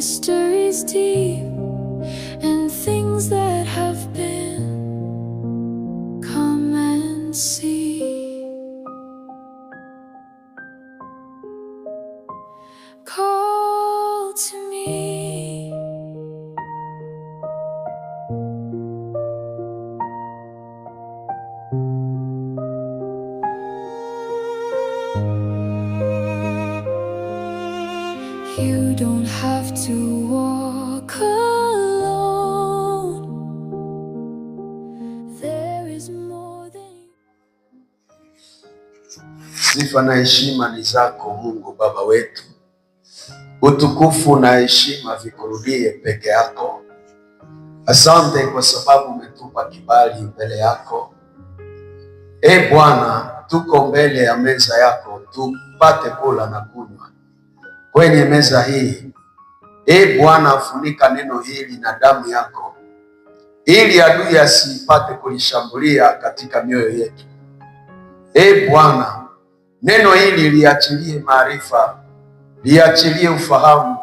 mysteries deep and things that have been. Come and see. Call to me. You don't have to walk alone. There is more than. Sifa na heshima ni zako Mungu Baba wetu. Utukufu na heshima vikurudie peke yako. Asante kwa sababu umetupa kibali mbele yako. Bwana, tuko mbele ya meza yako tupate kula na kunywa. Kwenye meza hii, Bwana, funika neno hili na damu yako, ili adui asipate kulishambulia katika mioyo yetu. Bwana, neno hili liachilie maarifa, liachilie ufahamu,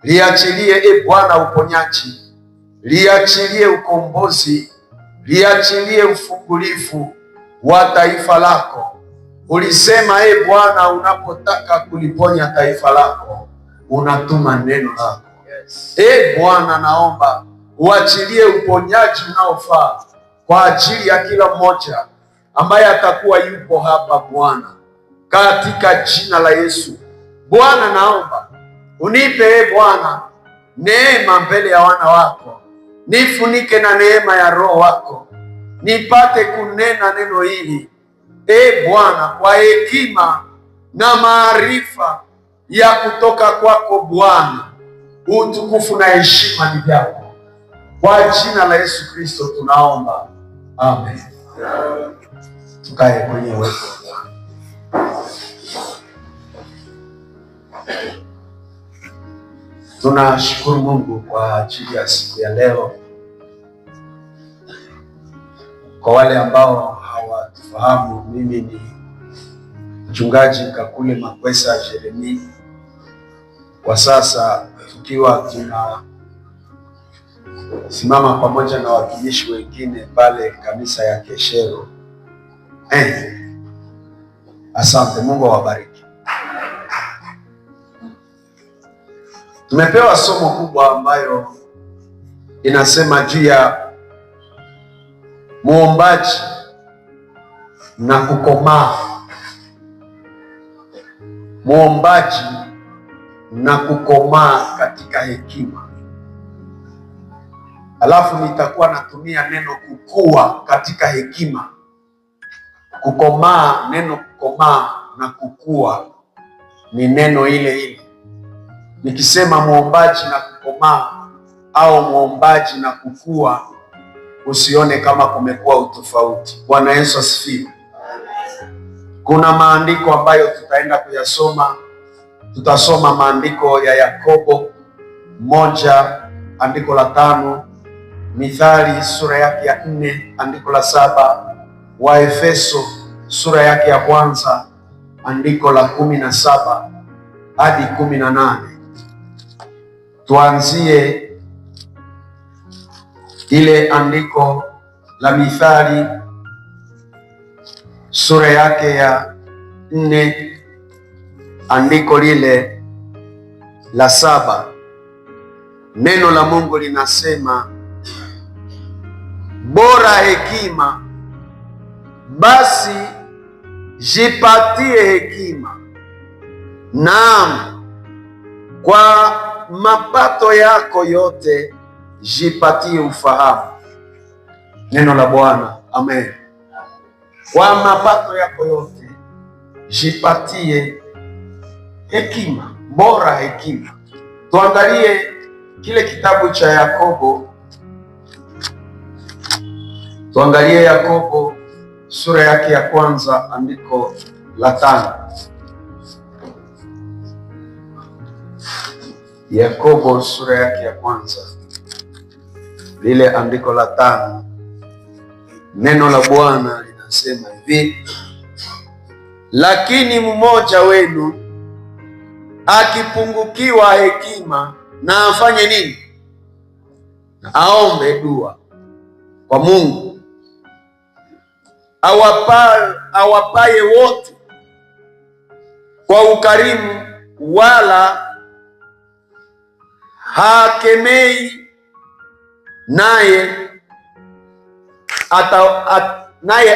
liachilie Bwana uponyaji, liachilie ukombozi, liachilie ufungulifu wa taifa lako. Ulisema Bwana, unapotaka kuliponya taifa lako unatuma neno lako. Bwana, naomba uachilie uponyaji unaofaa kwa ajili ya kila mmoja ambaye atakuwa yupo hapa Bwana, katika jina la Yesu. Bwana, naomba unipe Bwana neema mbele ya wana wako, nifunike na neema ya Roho wako, nipate kunena neno hili Bwana kwa hekima na maarifa ya kutoka kwako Bwana. Utukufu na heshima ni vyako, kwa jina la Yesu Kristo tunaomba, amen. Tukae kwenye uwepo wa Bwana. Tunashukuru Mungu kwa ajili ya siku ya leo. Kwa wale ambao hawatufahamu, mimi ni Mchungaji Kakule Makwesa Jeremie. Kwa sasa tukiwa tunasimama pamoja na watumishi wengine pale kanisa ya Keshero. Asante, Mungu awabariki. Tumepewa somo kubwa ambayo inasema juu ya muombaji na kukomaa. Muombaji na kukomaa katika hekima. Alafu nitakuwa natumia neno kukua katika hekima. Kukomaa, neno kukomaa na kukua ni neno ile ile. Nikisema muombaji na kukomaa au muombaji na kukua, usione kama kumekuwa utofauti. Bwana Yesu asifiwe. Kuna maandiko ambayo tutaenda kuyasoma. Tutasoma maandiko ya Yakobo 1 andiko la 5, Mithali sura yake ya 4 andiko la 7, Waefeso sura yake ya 1 andiko la 17 hadi 18. Tuanzie ile andiko la Mithali sura yake ya 4 andiko lile la 7. Neno la Mungu linasema, bora hekima, basi jipatie hekima, naam, kwa mapato yako yote jipatie ufahamu. Neno la Bwana, amen. Kwa mapato yako yote jipatie hekima, bora hekima. Tuangalie kile kitabu cha Yakobo. Tuangalie Yakobo sura yake ya 1 andiko la 5. Yakobo sura yake ya 1 lile andiko la 5. Neno la Bwana linasema hivi: lakini mmoja wenu akipungukiwa hekima na afanye nini? Na aombe dua kwa Mungu awapaye wote kwa ukarimu, wala hakemei, naye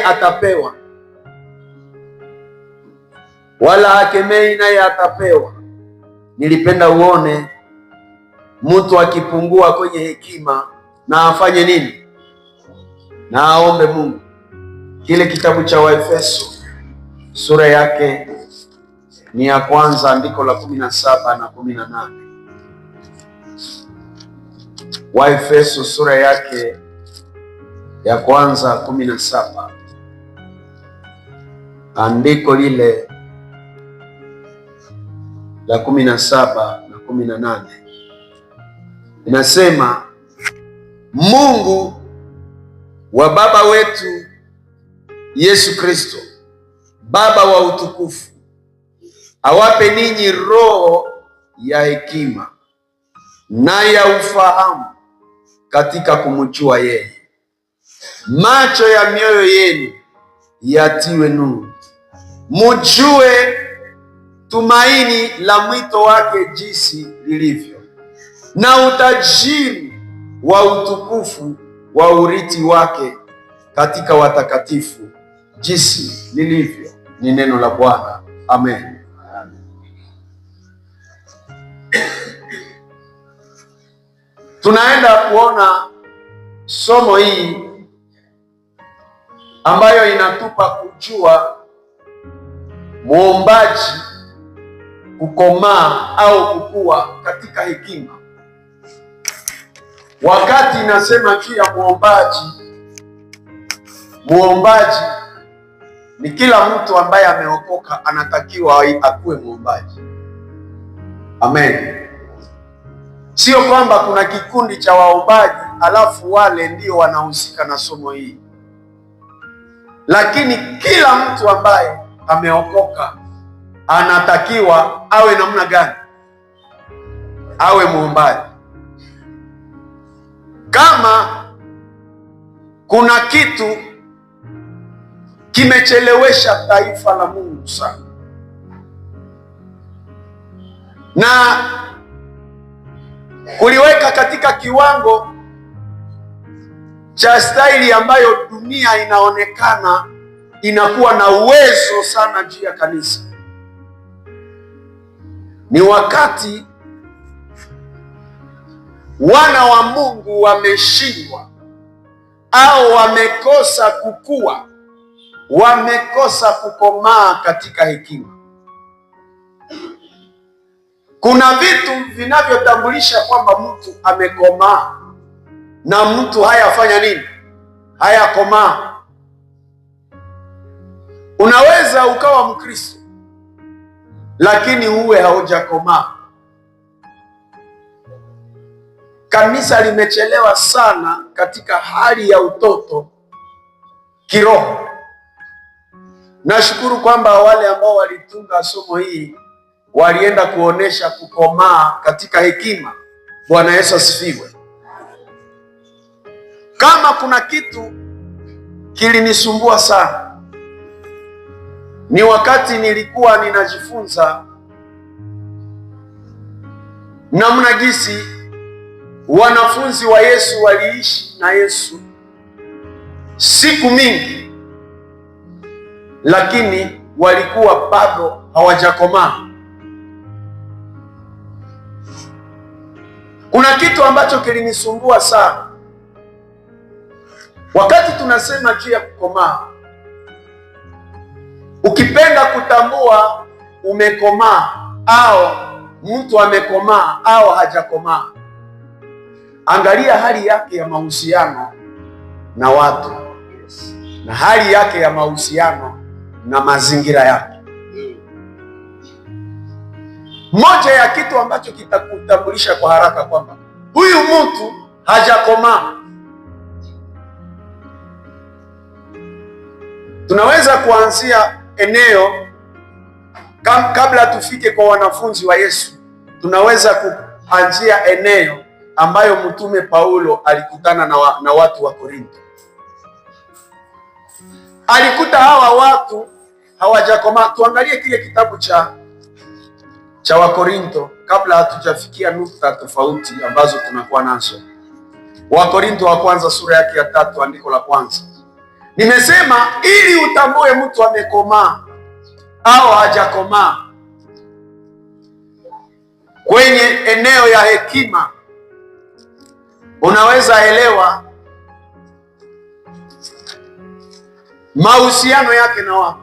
atapewa. Wala hakemei, naye atapewa. Nilipenda uone mtu akipungua kwenye hekima na afanye nini? Na aombe Mungu. Kile kitabu cha Waefeso sura yake ni ya kwanza, andiko la 17 na 18. Waefeso sura yake ya kwanza 17, andiko lile la 17 na 18 inasema, Mungu wa baba wetu Yesu Kristo, Baba wa utukufu, awape ninyi roho ya hekima na ya ufahamu katika kumjua yeye. Macho ya mioyo yenu yatiwe nuru, mujue tumaini la mwito wake jinsi lilivyo, na utajiri wa utukufu wa urithi wake katika watakatifu jinsi lilivyo. Ni neno la Bwana. Amen. Tunaenda kuona somo hii ambayo inatupa kujua muombaji kukomaa au kukua katika hekima. Wakati inasema juu ya muombaji ni kila mtu ambaye ameokoka anatakiwa akuwe muombaji. Amen. Sio kwamba kuna kikundi cha waombaji alafu wale ndio wanahusika na somo hili, lakini kila mtu ambaye ameokoka anatakiwa awe namna gani? Awe muombaji. Kama kuna kitu kimechelewesha taifa la Mungu sana na kuliweka katika kiwango cha staili ambayo dunia inaonekana inakuwa na uwezo sana juu ya kanisa, ni wakati wana wa Mungu wameshindwa au wamekosa kukua, wamekosa kukomaa katika hekima. Kuna vitu vinavyotambulisha kwamba mtu amekomaa na mtu hayafanya nini? Hayakomaa. Unaweza ukawa Mkristo lakini uwe haujakomaa. Kanisa limechelewa sana katika hali ya utoto kiroho. Nashukuru kwamba wale ambao walitunga somo hii walienda kuonesha kukomaa katika hekima. Bwana Yesu asifiwe. Kama kuna kitu kilinisumbua sana, ni wakati nilikuwa ninajifunza namna jinsi wanafunzi wa Yesu waliishi na Yesu siku mingi, lakini walikuwa bado hawajakomaa. Kuna kitu ambacho kilinisumbua sana wakati tunasema juu ya kukomaa. Ukipenda kutambua umekomaa au mtu amekomaa au hajakomaa, angalia hali yake ya mahusiano na watu na hali yake ya mahusiano na mazingira yake. Moja ya kitu ambacho kitakutambulisha kwa haraka kwamba huyu mtu hajakomaa. Tunaweza kuanzia eneo kabla tufike kwa wanafunzi wa Yesu. Tunaweza anzia eneo ambayo mtume Paulo alikutana na watu wa Korinto. Alikuta hawa watu hawajakomaa. Tuangalie kile kitabu cha Wakorinto kabla hatujafikia nukta tofauti ambazo tunakuwa nazo. Wakorinto wa kwanza sura yake ya 3 andiko la kwanza. Nimesema ili utambue mtu amekomaa au hajakomaa kwenye eneo ya hekima, unaweza elewa mahusiano yake na watu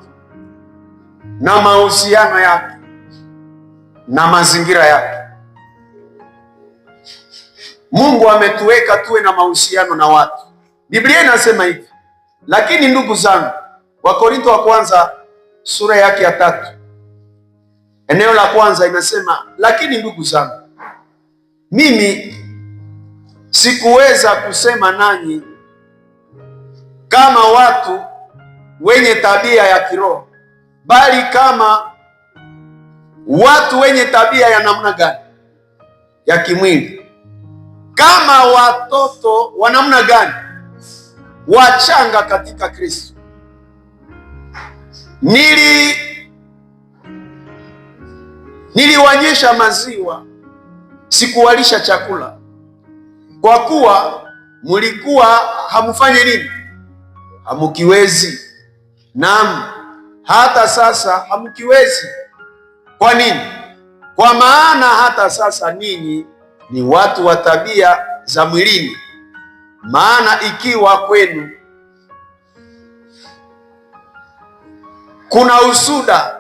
na mahusiano yake na mazingira yake. Mungu ametuweka tuwe na mahusiano na watu. Biblia inasema hivi, lakini ndugu zangu, Wakorinto wa kwanza sura yake ya 3 eneo la kwanza inasema, lakini ndugu zangu, mimi sikuweza kusema nanyi kama watu wenye tabia ya kiroho, bali kama watu wenye tabia ya namna gani? Ya kimwili. Kama watoto wa namna gani? Wachanga katika Kristo. Niliwanyesha maziwa, sikuwalisha chakula, kwa kuwa mulikuwa hamufanye nini? Hamukiwezi. Naam, hata sasa hamukiwezi. Kwa nini? Kwa maana hata sasa ninyi ni watu wa tabia za mwilini. Maana ikiwa kwenu kuna usuda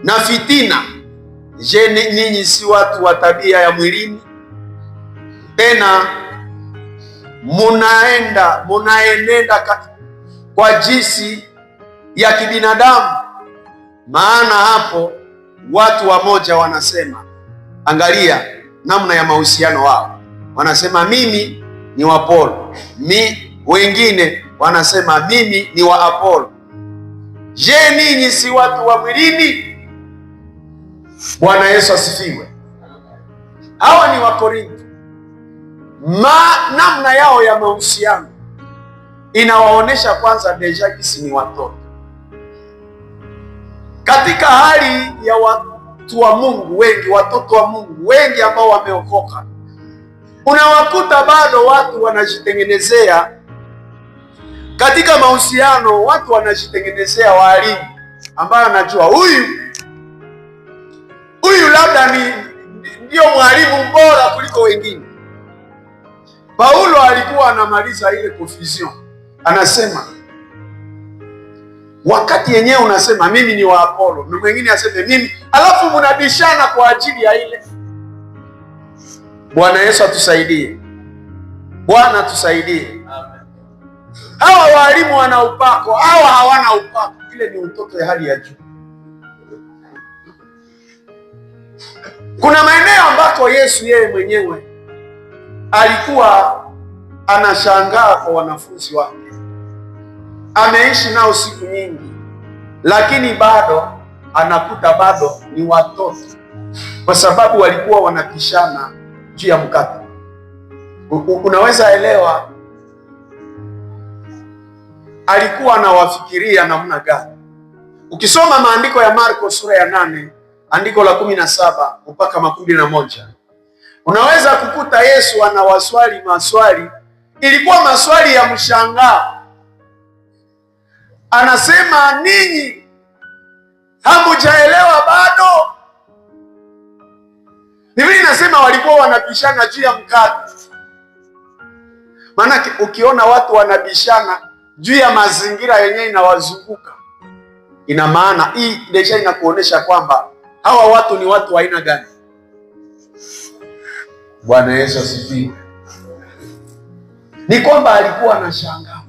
na fitina, je, ninyi si watu wa tabia ya mwilini? Tena munaenenda kwa jinsi ya kibinadamu. Maana hapo watu wamoja wanasema, angalia namna ya mahusiano wao, wanasema mimi ni wa Paulo, wengine wanasema mimi ni wa Apolo. Je, ninyi si watu wa mwilini? Bwana Yesu asifiwe. Hawa ni Wakorinto. Namna yao ya mahusiano inawaonesha kwanza deja kisi ni watoto. Katika hali ya watu wa Mungu wengi, watoto wa Mungu wengi ambao wameokoka, unawakuta bado watu wanajitengenezea katika mahusiano. Watu wanajitengenezea walimu ambayo anajua huyu labda ndio mwalimu bora kuliko wengine. Paulo alikuwa anamaliza ile confusion, anasema wakati yenyewe unasema mimi ni wa Apolo, na mwingine aseme mimi, alafu mnabishana kwa ajili ya ile. Bwana Yesu atusaidie. Bwana tusaidie. Amen. Hawa walimu wana upako, hawa hawana upako. Ile ni utoto ya hali ya juu. Kuna maeneo ambako Yesu yeye mwenyewe alikuwa anashangaa kwa wanafunzi wake. Ameishi nao siku nyingi, lakini bado anakuta bado ni watoto, kwa sababu walikuwa wanapishana juu ya mkate. Unaweza elewa alikuwa anawafikiria namna gani. Ukisoma maandiko ya Marko sura ya 8 andiko la 17 mpaka 11, unaweza kukuta Yesu anawaswali maswali, ilikuwa maswali ya mshangao. Anasema ninyi hamujaelewa bado? Biblia inasema walikuwa wanabishana juu ya mkate. Maana ukiona watu wanabishana juu ya mazingira yenyewe inawazunguka, ina maana hii deja inakuonesha kwamba hawa watu ni watu wa aina gani. Bwana Yesu asifiwe. Ni kwamba alikuwa anashangaa,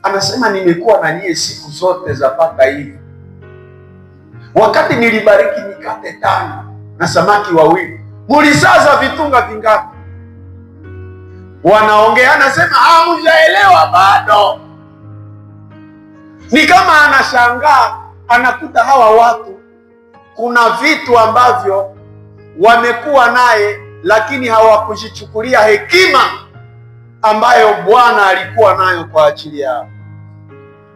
anasema nimekuwa na nyie siku zote za paka hivi, wakati nilibariki mikate 5 na samaki 2, mulisaza vitunga vingapi? Wanaongea, anasema hamujaelewa bado. Ni kama anashangaa, anakuta hawa watu kuna vitu ambavyo wamekuwa naye lakini hawakujichukulia hekima ambayo Bwana alikuwa nayo kwa ajili yao.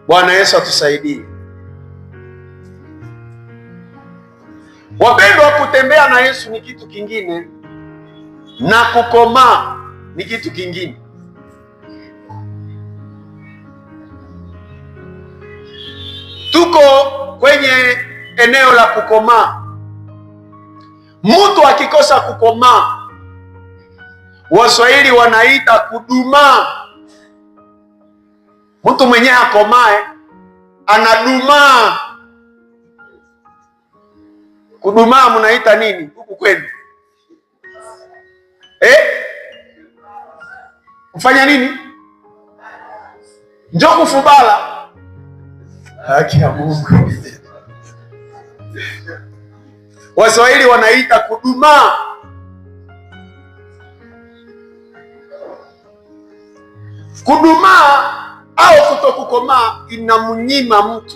Bwana Yesu atusaidie. Wapendwa, kutembea na Yesu ni kitu kingine na kukomaa ni kitu kingine. Tuko kwenye eneo la kukomaa. Mtu akikosa kukomaa, Waswahili wanaita kudumaa. Mtu mwenye akomae anadumaa. Kudumaa mnaita nini huku kwenu? Kufanya nini? Njoo kufubala. Haki ya Mungu. Waswahili wanaita kudumaa. Kudumaa au kutokukomaa inamnyima mtu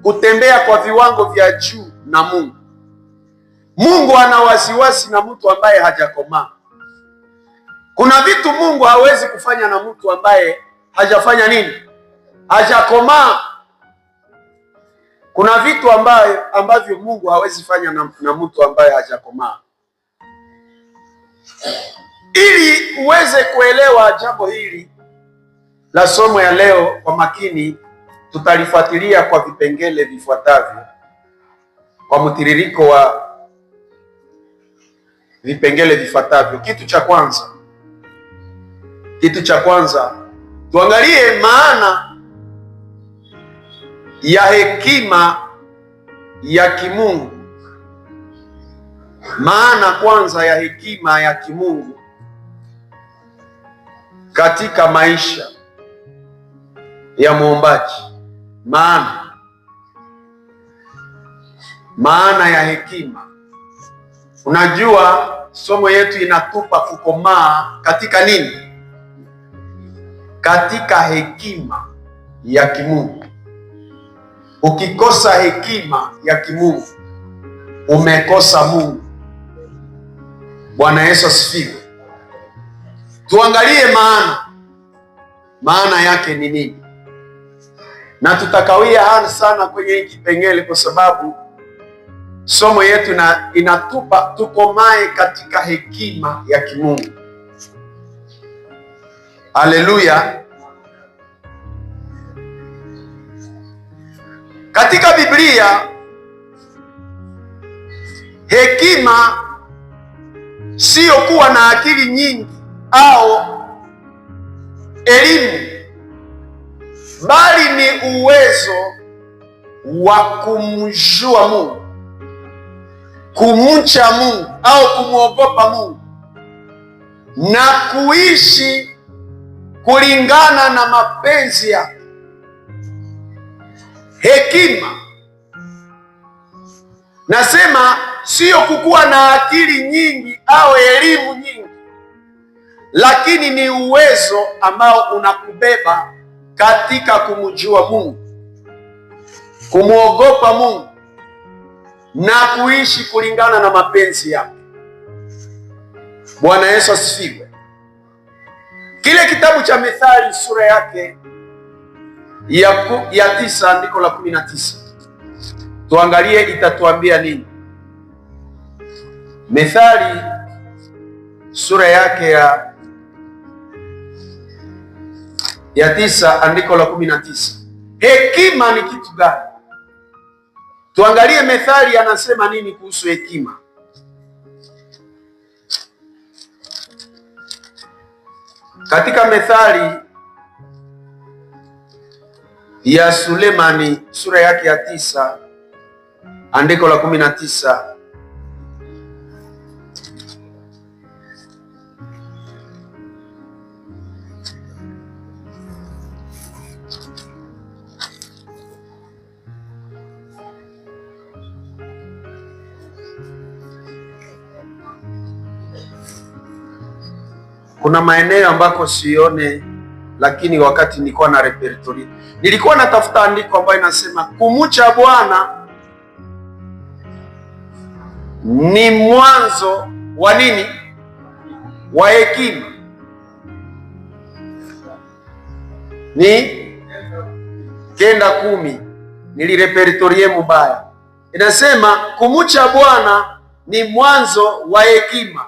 kutembea kwa viwango vya juu na Mungu. Mungu ana wasiwasi na mtu ambaye hajakomaa. Kuna vitu Mungu hawezi kufanya na mtu ambaye hajafanya nini? Hajakomaa. Kuna vitu ambavyo Mungu hawezi fanya na mtu ambaye hajakomaa. Ili uweze kuelewa jambo hili la somo ya leo kwa makini, tutalifuatilia kwa vipengele vifuatavyo, kwa mtiririko wa vipengele vifuatavyo. Kitu cha kwanza tuangalie maana ya hekima ya kimungu. Maana kwanza ya hekima ya kimungu katika maisha ya muombaji. Maana ya hekima. Unajua somo yetu inatupa kukomaa katika nini? Katika hekima ya kimungu. Ukikosa hekima ya kimungu, umekosa Mungu. Bwana Yesu asifiwe. Tuangalie maana yake ni nini, na tutakawia sana kwenye hiki kipengele kwa sababu somo yetu inatupa tukomae katika hekima ya kimungu. Haleluya. Katika Biblia, hekima sio kuwa na akili nyingi au elimu, bali ni uwezo wa kumjua Mungu, kumcha Mungu au kumwogopa Mungu na kuishi kulingana na mapenzi yake. Hekima, nasema sio kukuwa na akili nyingi au elimu nyingi, lakini ni uwezo ambao unakubeba katika kumjua Mungu, kumwogopa Mungu na kuishi kulingana na mapenzi yake. Bwana Yesu asifiwe. Kile kitabu cha Methali sura yake ya 9 andiko la 19. Tuangalie itatuambia nini. Methali sura yake ya 9 andiko la 19. Hekima ni kitu gani? Tuangalie Methali anasema nini kuhusu hekima. Katika Methali ya Sulemani sura yake ya 9 andiko la 19. Kuna maeneo ambako sione, lakini wakati nilikuwa na repertori nilikuwa natafuta andiko ambayo inasema kumcha Bwana ni mwanzo wa nini? wa hekima ni 9:10. Nilirepertorie mubaya. Inasema kumcha Bwana ni mwanzo wa hekima.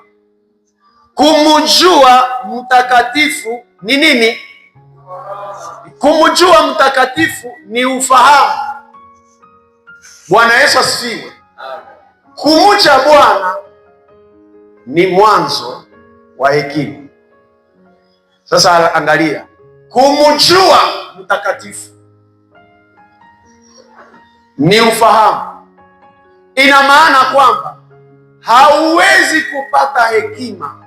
Kumjua mtakatifu ni nini? Kumjua mtakatifu ni ufahamu. Bwana Yesu asifiwe. Kumcha Bwana ni mwanzo wa hekima. Sasa angalia, kumjua mtakatifu ni ufahamu. Ina maana kwamba hauwezi kupata hekima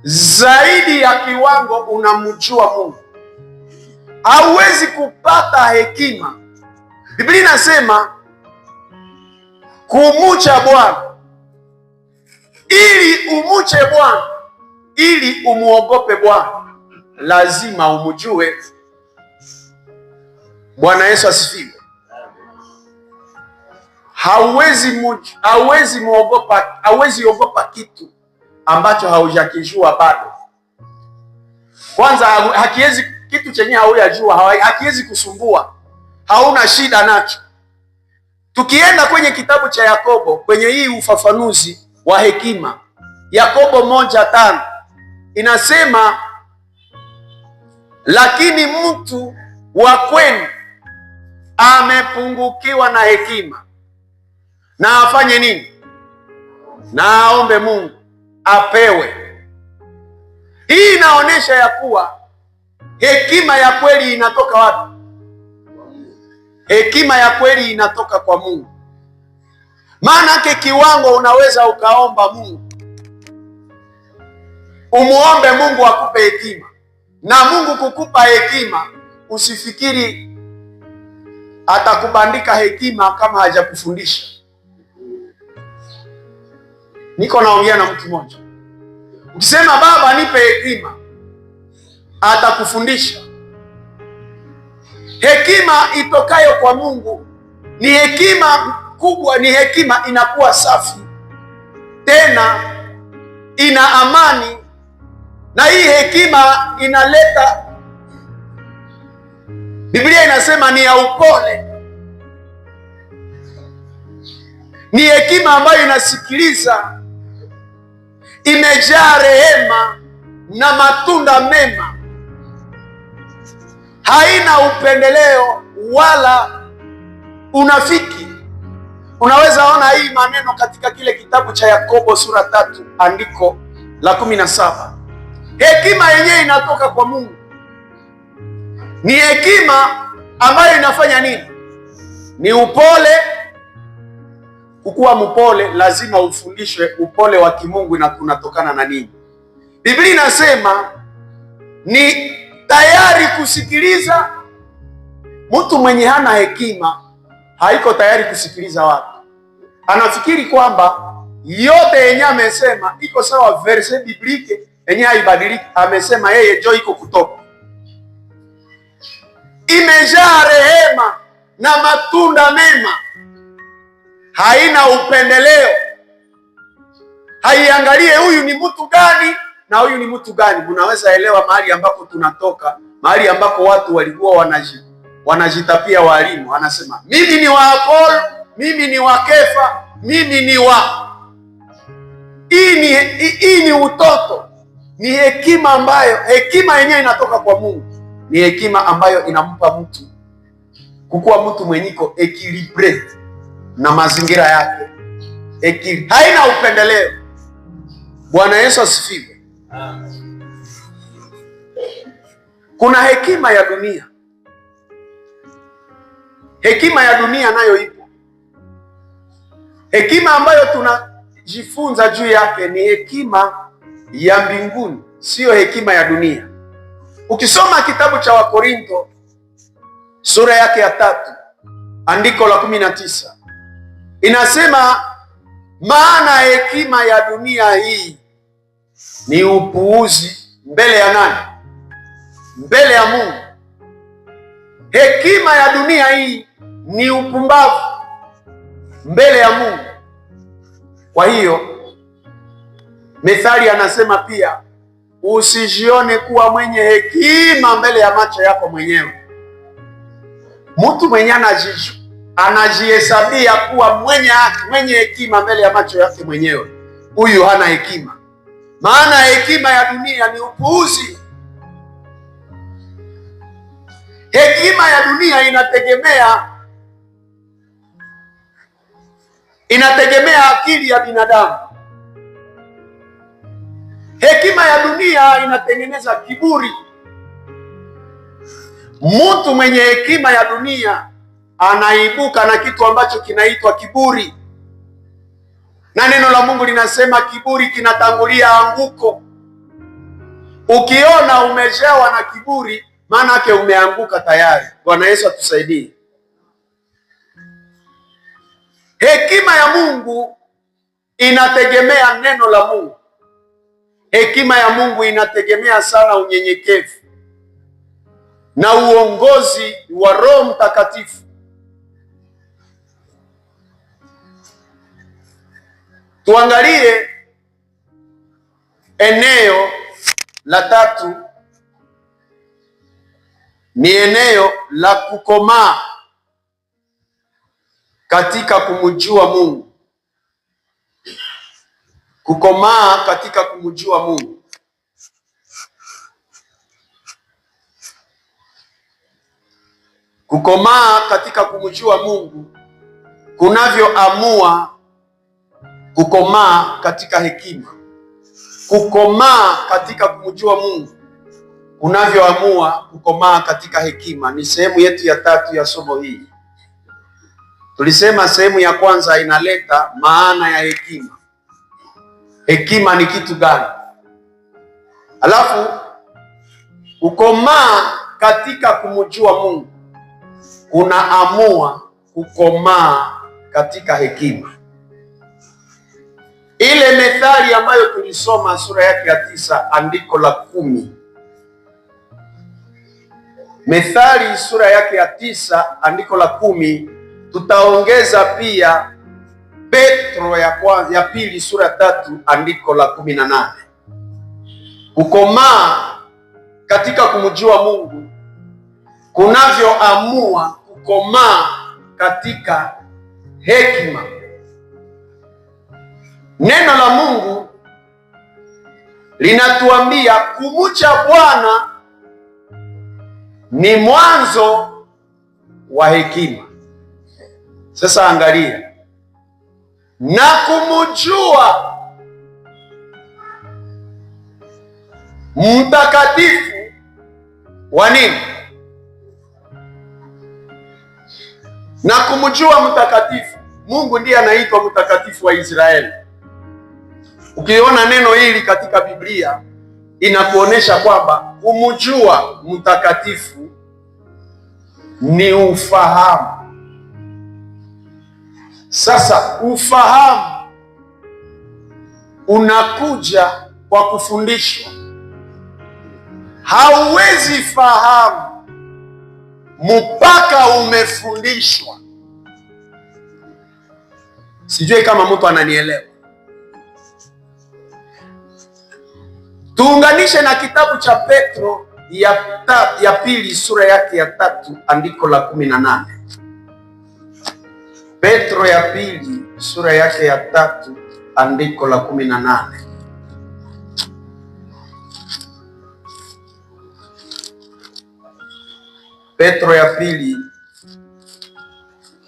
zaidi ya kiwango unamjua Mungu. Hauwezi kupata hekima. Biblia inasema kumcha Bwana, ili umuche Bwana, ili umuogope Bwana, lazima umjue. Bwana Yesu asifiwe. Hauwezi ogopa kitu ambacho haujakijua bado. Kwanza hakiwezi, kitu chenye haujajua hakiwezi kusumbua, hauna shida nacho. Tukienda kwenye kitabu cha Yakobo, kwenye hii ufafanuzi wa hekima, Yakobo 1:5 inasema, lakini mtu wa kwenu amepungukiwa na hekima, na afanye nini? Na aombe Mungu apewe. Hii inaonyesha ya kuwa hekima ya kweli inatoka wapi? Hekima ya kweli inatoka kwa Mungu. Maana yake kiwango unaweza ukaomba Mungu, umuombe Mungu akupe hekima, na Mungu kukupa hekima, usifikiri atakubandika hekima kama hajakufundisha. Niko naongea na mtu mmoja. Ukisema Baba nipe hekima, atakufundisha. Hekima itokayo kwa Mungu ni hekima kubwa, ni hekima inakuwa safi, tena ina amani, na hii hekima inaleta, Biblia inasema ni ya upole. Ni hekima ambayo inasikiliza, imejaa rehema na matunda mema, haina upendeleo wala unafiki. Unaweza ona hii maneno katika kile kitabu cha Yakobo sura 3 andiko la 17. Hekima yenyewe inatoka kwa Mungu. Ni hekima ambayo inafanya nini? Ni upole. Kukuwa mpole lazima ufundishwe upole wa kimungu, na kunatokana na nini? Biblia inasema ni tayari kusikiliza. Mtu mwenye hana hekima haiko tayari kusikiliza watu. Anafikiri kwamba yote yenye amesema iko sawa, verse biblike yenye haibadiliki. Amesema yeye jo iko kutoka, imejaa rehema na matunda mema, haina upendeleo, haiangalie huyu ni mtu gani na huyu ni mtu gani. Unaweza elewa mahali ambako tunatoka, mahali ambako watu walikuwa wanajitapia walimu, anasema mimi ni wa Apolo, mimi ni wa Kefa, mimi ni wa. Hii ni utoto. Ni hekima ambayo, hekima yenyewe inatoka kwa Mungu. Ni hekima ambayo inampa mtu kukuwa mtu mwenyiko equilibre na mazingira yake, haina upendeleo. Bwana Yesu asifiwe. Kuna hekima ya dunia. Hekima ya dunia nayo ipo. Hekima ambayo tunajifunza juu yake ni hekima ya mbinguni, siyo hekima ya dunia. Ukisoma kitabu cha Wakorinto sura yake ya 3 andiko la 19 inasema, maana hekima ya dunia hii ni upuuzi mbele ya nani? Mbele ya Mungu. Hekima ya dunia hii ni upumbavu mbele ya Mungu. Kwa hiyo Methali anasema pia, usijione kuwa mwenye hekima mbele ya macho yako mwenyewe. Mtu mwenye anajihesabia kuwa mwenye hekima mbele ya macho yake mwenyewe, huyu hana hekima. Maana hekima ya dunia ni upuuzi. Hekima ya dunia inategemea akili ya binadamu. Hekima ya dunia inatengeneza kiburi. Mtu mwenye hekima ya dunia anaibuka na kitu ambacho kinaitwa kiburi, na neno la Mungu linasema kiburi kinatangulia anguko. Ukiona umejawa na kiburi, maana yake umeanguka tayari. Bwana Yesu atusaidie. Hekima ya Mungu inategemea neno la Mungu. Hekima ya Mungu inategemea sana unyenyekevu na uongozi wa Roho Mtakatifu. Tuangalie eneo la tatu, ni eneo la kukomaa katika kumjua Mungu. Kukomaa katika kumjua Mungu. Kukomaa katika kumjua Mungu kunavyoamua kukomaa katika hekima. Kukomaa katika kumjua Mungu kunavyoamua kukomaa katika hekima ni sehemu yetu ya tatu ya somo hili. Tulisema sehemu ya kwanza inaleta maana ya hekima. Hekima ni kitu gani? Alafu kukomaa katika kumjua Mungu kunaamua kukomaa katika hekima. Ile Methali ambayo tulisoma sura yake ya 9 andiko la 10. Methali sura yake ya 9 andiko la 10. Tutaongeza pia Petro ya pili sura 3 andiko la 18. Kukomaa katika kumjua Mungu kunavyoamua kukomaa katika hekima. Neno la Mungu linatuambia kumcha Bwana ni mwanzo wa hekima. Sasa angalia, na kumjua mtakatifu wa nini? Na kumjua mtakatifu. Mungu ndiye anaitwa mtakatifu wa Israeli. Ukiona neno hili katika Biblia inakuonesha kwamba kumjua mtakatifu ni ufahamu. Sasa ufahamu unakuja kwa kufundishwa. Hauwezi fahamu mpaka umefundishwa. Sijui kama mtu ananielewa. Tuunganishe na kitabu cha Petro ya pili sura yake ya 3 andiko la 18. Petro ya pili sura yake ya 3 andiko la 18. Petro ya pili,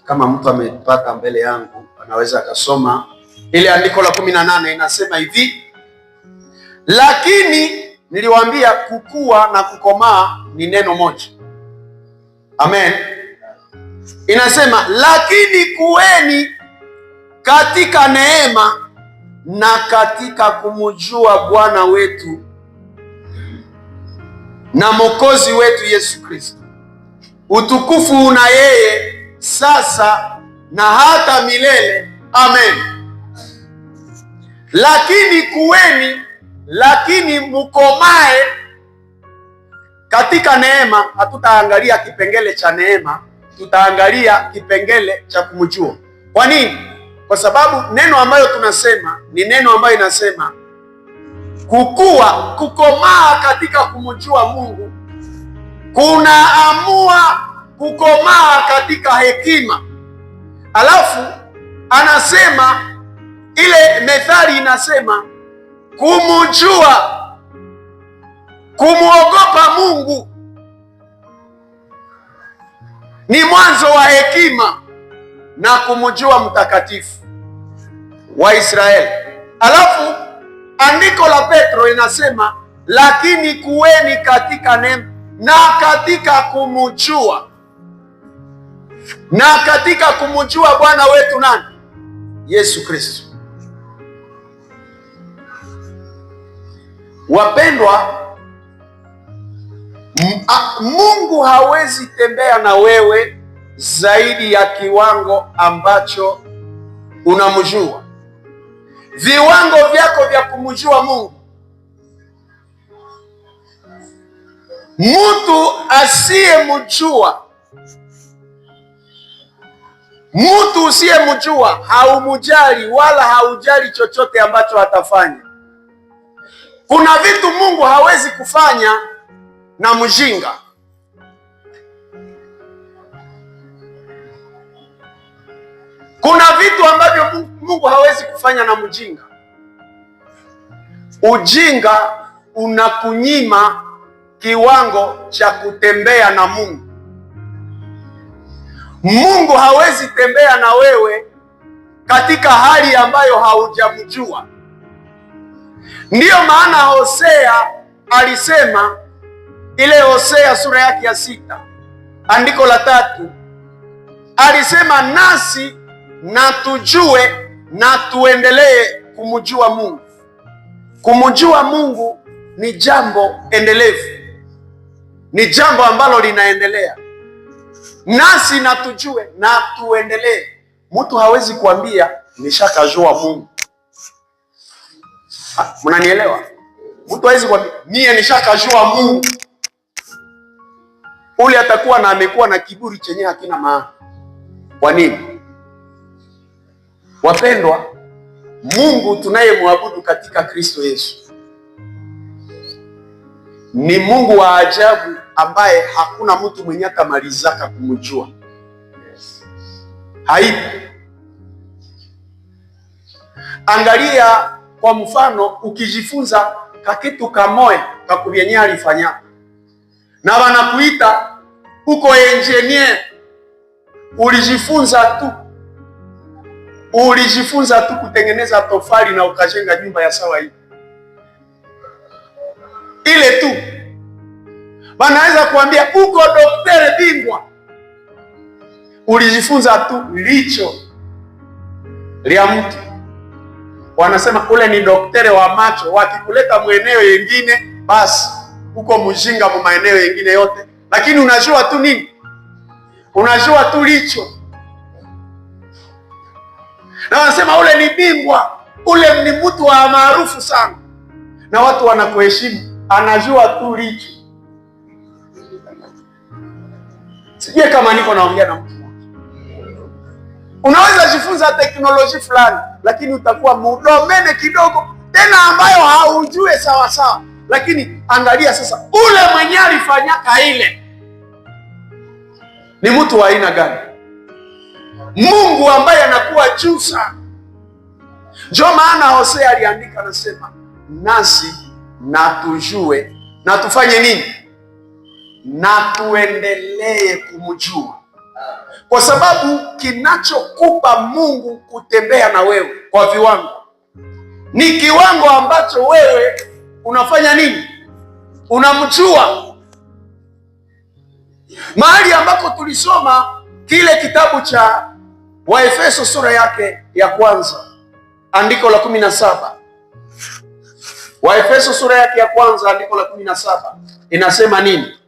kama mtu amepata mbele yangu anaweza akasoma ile andiko la 18. Inasema hivi: lakini niliwaambia kukua na kukomaa ni neno moja. Amen. Inasema lakini kuweni katika neema na katika kumjua Bwana wetu na Mwokozi wetu Yesu Kristo. Utukufu una yeye sasa na hata milele. Amen. Lakini kuweni, lakini mkomae katika neema. Hatutaangalia kipengele cha neema, tutaangalia kipengele cha kumjua. Kwa nini? Kwa sababu neno ambayo tunasema ni neno ambayo inasema kukomaa katika kumjua Mungu kunaamua kukomaa katika hekima. Alafu anasema ile methali inasema kumjua, kumwogopa Mungu ni mwanzo wa hekima na kumjua mtakatifu wa Israeli. Alafu andiko la Petro inasema lakini kuweni katika neema na katika kumjua, na katika kumjua Bwana wetu nani? Yesu Kristo. Wapendwa, Mungu hawezi tembea na wewe zaidi ya kiwango ambacho unamjua. Viwango vyako vya kumjua Mungu, mtu asiyemjua, mtu usiyemjua haumujali wala haujali chochote ambacho atafanya. Kuna vitu Mungu hawezi kufanya na mjinga. Kuna vitu ambavyo Mungu hawezi kufanya na mjinga. Ujinga unakunyima kiwango cha kutembea na Mungu. Mungu hawezi tembea na wewe katika hali ambayo haujamjua. Ndiyo maana Hosea alisema, ile Hosea sura yake ya 6 andiko la 3, alisema nasi na tujue na tuendelee kumjua Mungu. Kumjua Mungu ni jambo endelevu, ni jambo ambalo linaendelea. Nasi na tujue na tuendelee. Mtu hawezi kuambia nishakajua Mungu. Mnanielewa? Mtu hawezi kuambia mie nishakajua Mungu. Ule atakuwa na amekuwa na kiburi chenye hakina maana. Kwa nini? Wapendwa, Mungu tunayemwabudu katika Kristo Yesu ni Mungu wa ajabu ambaye hakuna mtu mwenye atamalizaka kumjua. Haipo. Angalia kwa mfano, ukijifunza kakitu kamoya kakuvyenye alifanya na wanakuita uko engineer, ulijifunza tu kutengeneza tofali na ukajenga nyumba ya sawa hii ile tu. Wanaweza kuambia uko daktari bingwa, ulijifunza tu licho lia mtu, wanasema ule ni daktari wa macho. Wakikuleta mweneo yengine, basi uko mjinga mu maeneo yengine yote, lakini unajua tu nini? Unajua tu licho. Na wanasema ule ni bingwa, ule ni mtu wa maarufu sana, na watu wanakuheshimu, anajua tu licho. Sijui kama niko naongea na mtu. Unaweza jifunza teknolojia fulani, lakini utakuwa mudomene kidogo tena ambayo haujue sawa sawa. Lakini angalia sasa, ule mwenye alifanyaka ile ni mtu wa aina gani? Mungu ambaye anakuwa juu sana. Ndio maana Hosea aliandika, anasema nasi na tujue na tufanye nini? Na tuendelee kumjua. Kwa sababu kinachokupa Mungu kutembea na wewe kwa viwango ni kiwango ambacho wewe unafanya nini? Unamjua. Mahali ambako tulisoma kile kitabu cha Waefeso sura yake ya 1 andiko la 17. Waefeso sura yake ya 1 andiko la 17 inasema nini?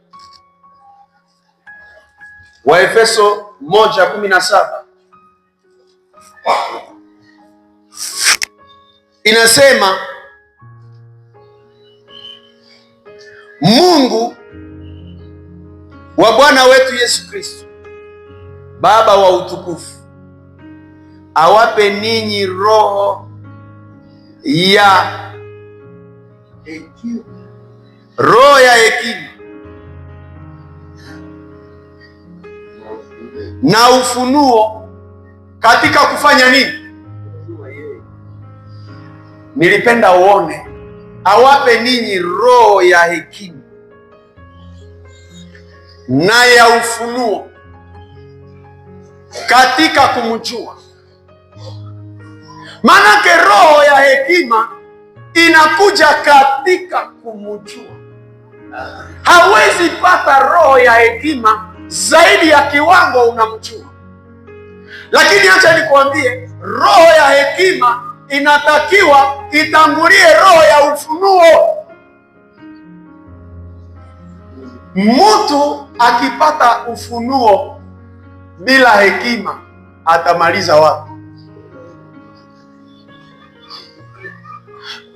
Waefeso 1:17 inasema Mungu wa Bwana wetu Yesu Kristo, Baba wa utukufu, awape ninyi roho ya roho ya hekima na ufunuo katika kufanya nini? Nilipenda uone awape ninyi roho ya hekima na ya ufunuo katika kumjua. Maanake roho ya hekima inakuja katika kumjua. Hawezi pata roho ya hekima zaidi ya kiwango unamjua. Lakini acha nikwambie, roho ya hekima inatakiwa itangulie roho ya ufunuo. Mtu akipata ufunuo bila hekima atamaliza wapi?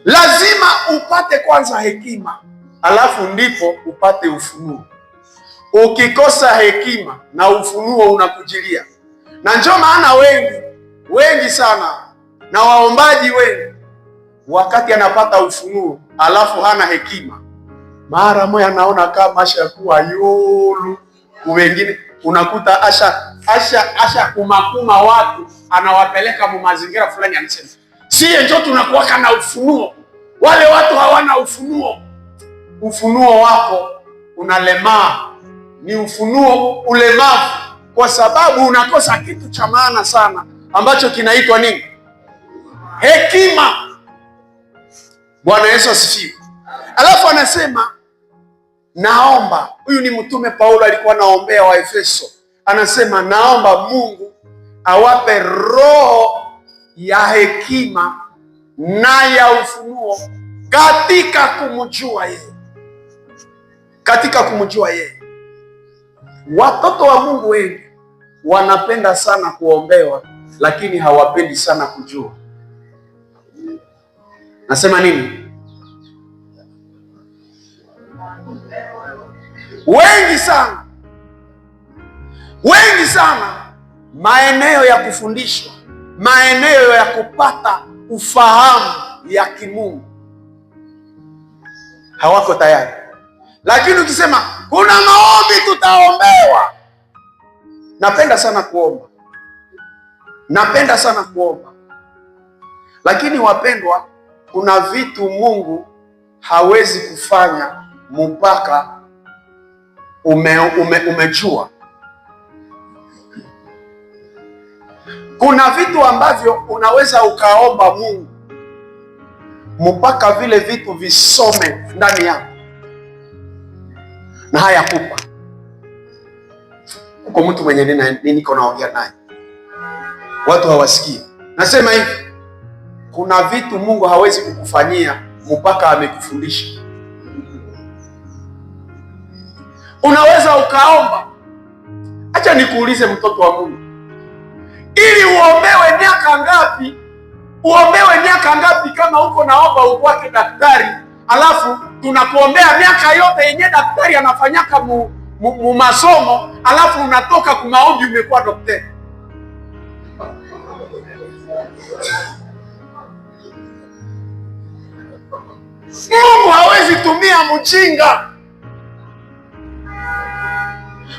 Lazima upate kwanza hekima, alafu ndipo upate ufunuo. Ukikosa hekima na ufunuo unakujilia, na ndio maana wengi sana na waombaji wengi, wakati anapata ufunuo alafu hana hekima, mara moja anaona kama ashakuwa yulu. Wengine unakuta asha kumakuma watu, anawapeleka mu mazingira fulani, anasema sie ndio tunakuwaka na ufunuo, wale watu hawana ufunuo. Ufunuo wako unalemaa, ni ufunuo ulemavu, kwa sababu unakosa kitu cha maana sana ambacho kinaitwa nini? Hekima. Bwana Yesu asifiwe. Alafu anasema naomba, huyu ni mtume Paulo alikuwa naombea wa Efeso, anasema naomba Mungu awape roho ya hekima na ya ufunuo katika kumjua yeye. Katika kumjua yeye. Watoto wa Mungu wengi wanapenda sana kuombewa, lakini hawapendi sana kujua. Nasema nini? Wengi sana maeneo ya kufundishwa, maeneo ya kupata ufahamu ya kimungu hawako tayari. Lakini ukisema kuna maombi tutaombewa, napenda sana kuomba, lakini wapendwa, kuna vitu Mungu hawezi kufanya mpaka umejua. Kuna vitu ambavyo unaweza ukaomba Mungu mpaka vile vitu visome ndani yako na hayakupa. Uko mtu mwenye niko naongea naye, watu hawasikii. Nasema hivi, kuna vitu Mungu hawezi kukufanyia mpaka amekufundisha. Unaweza ukaomba, acha nikuulize mtoto wa Mungu, ili uombewe miaka ngapi? Uombewe miaka ngapi kama uko naomba ukwake daktari, alafu tunakuombea miaka yote yenye daktari anafanyaka mu masomo, alafu unatoka kumaombi umekuwa daktari? Mungu hawezi tumia mjinga.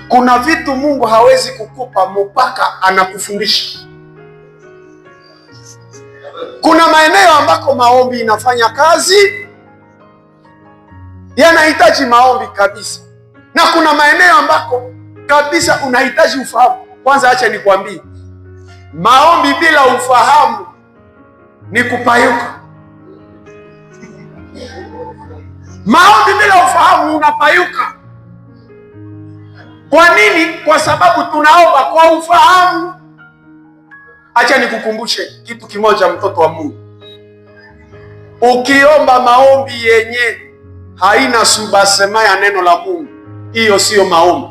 Kuna vitu Mungu hawezi kukupa mpaka anakufundisha. Kuna maeneo ambako maombi inafanya kazi, yanahitaji maombi kabisa, na kuna maeneo ambako kabisa unahitaji ufahamu. Kwanza acha nikwambie, maombi bila ufahamu ni kupayuka. Maombi bila ufahamu unapayuka. Kwa nini? Kwa sababu tunaomba kwa ufahamu. Acha nikukumbushe kitu kimoja, mtoto wa Mungu. Ukiomba maombi yenye haina subasema ya neno la Mungu, hiyo siyo maombi.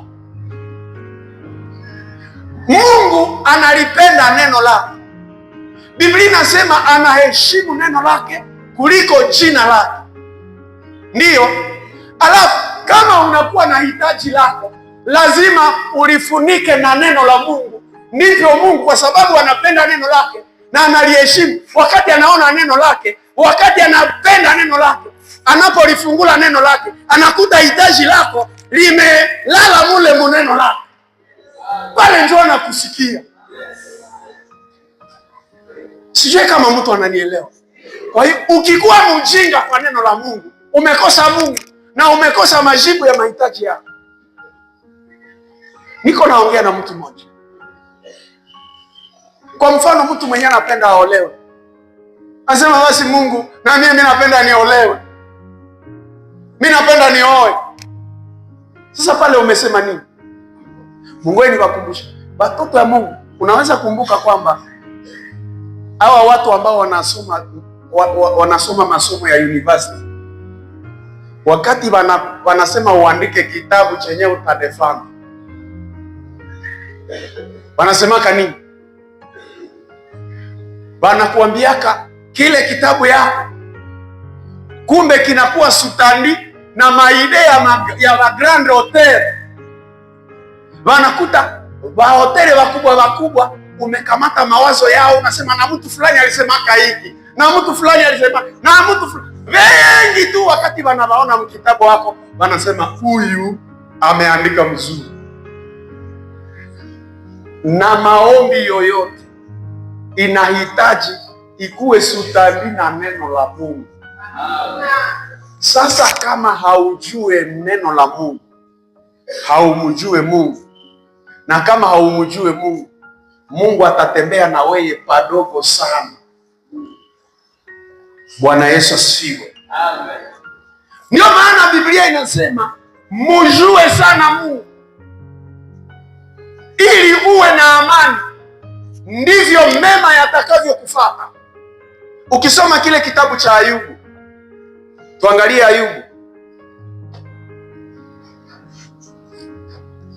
Mungu analipenda neno lake. Biblia inasema anaheshimu neno lake kuliko jina lake. Ndiyo. Alafu kama unakuwa na hitaji lako, lazima ulifunike na neno la Mungu. Ndivyo Mungu, kwa sababu anapenda neno lake na analiheshimu, wakati anaona neno lake, wakati anapenda neno lake, anapolifungula neno lake anakuta hitaji lako limelala mule muneno lake, pale ndio anakusikia. Sijui kama mtu ananielewa. Kwa hiyo ukikuwa mjinga kwa neno la Mungu, umekosa Mungu na umekosa majibu ya mahitaji yako. Niko naongea na mtu mmoja. Kwa mfano, mtu mwenye anapenda aolewe, anasema basi Mungu, na mimi napenda niolewe, mimi napenda nioe. Sasa pale umesema nini? Mungu ni wakumbusha watoto wa Mungu. Unaweza kumbuka kwamba hawa watu ambao wanasoma masomo ya university, wakati wanasema uandike kitabu chenye utadefana, wanasemaka nini? Wanakuambiaka kile kitabu yako kumbe kinakuwa sutandi na maidea ya grand hotel. Wanakuta hoteli wakubwa umekamata mawazo yao, unasema na mtu fulani alisemaka hiki na mtu fulani alisema na mtu fulani, wengi tu. Wakati wanawaona mkitabu wako wanasema huyu ameandika mzuri. Na maombi yoyote inahitaji ikuwe sutani na neno la Mungu. Sasa kama haujue neno la Mungu, haumjue Mungu, na kama haumjue Mungu, Mungu atatembea na wewe padogo sana. Bwana Yesu asifiwe. Amen. Ndio maana Biblia inasema mjue sana Mungu ili uwe na amani, ndivyo mema yatakavyokufuata. Ukisoma kile kitabu cha Ayubu, tuangalie Ayubu.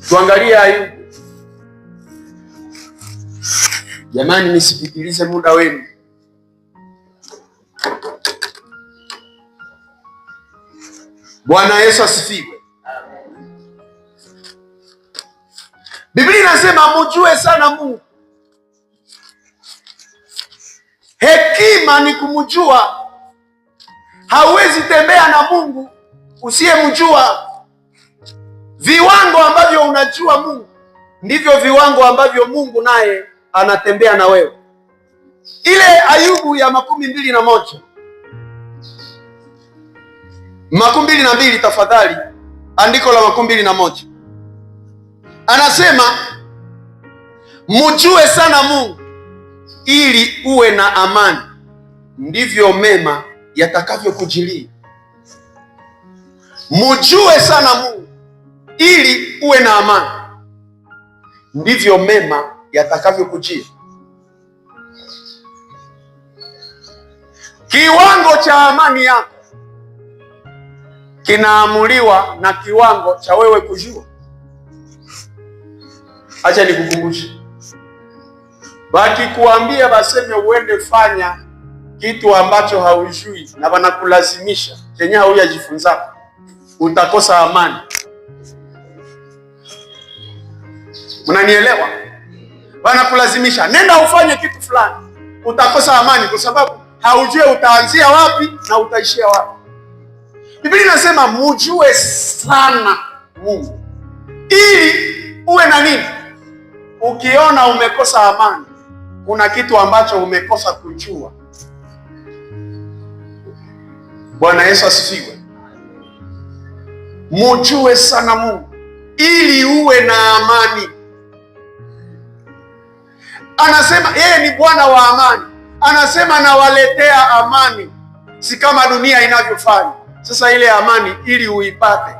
Tuangalie Ayubu. Jamani, nisipitilize muda wenu. Bwana Yesu asifiwe. Biblia inasema mjue sana Mungu. Hekima ni kumjua. Hauwezi tembea na Mungu usiyemjua. Viwango ambavyo unajua Mungu ndivyo viwango ambavyo Mungu naye anatembea na wewe. Ile Ayubu ya 21, 22, tafadhali, andiko la 21, anasema mjue sana Mungu ili uwe na amani, ndivyo mema yatakavyokujilia. Mjue sana Mungu ili uwe na amani, ndivyo mema yatakavyokujia. Kiwango cha amani yako kinaamuliwa na kiwango cha wewe kujua. Acha nikukumbushe, wakikuambia baseme uende fanya kitu ambacho haujui na wanakulazimisha chenye haujajifunza, utakosa amani. Mnanielewa? Wanakulazimisha nenda ufanye kitu fulani, utakosa amani kwa sababu haujui utaanzia wapi na utaishia wapi. Biblia inasema mjue sana Mungu ili uwe na nini? Ukiona umekosa amani, kuna kitu ambacho umekosa kujua. Bwana Yesu asifiwe. Mjue sana Mungu ili uwe na amani. Anasema yeye ni Bwana wa amani. Anasema nawaletea amani, si kama dunia inavyofanya. Sasa ile amani ili uipate,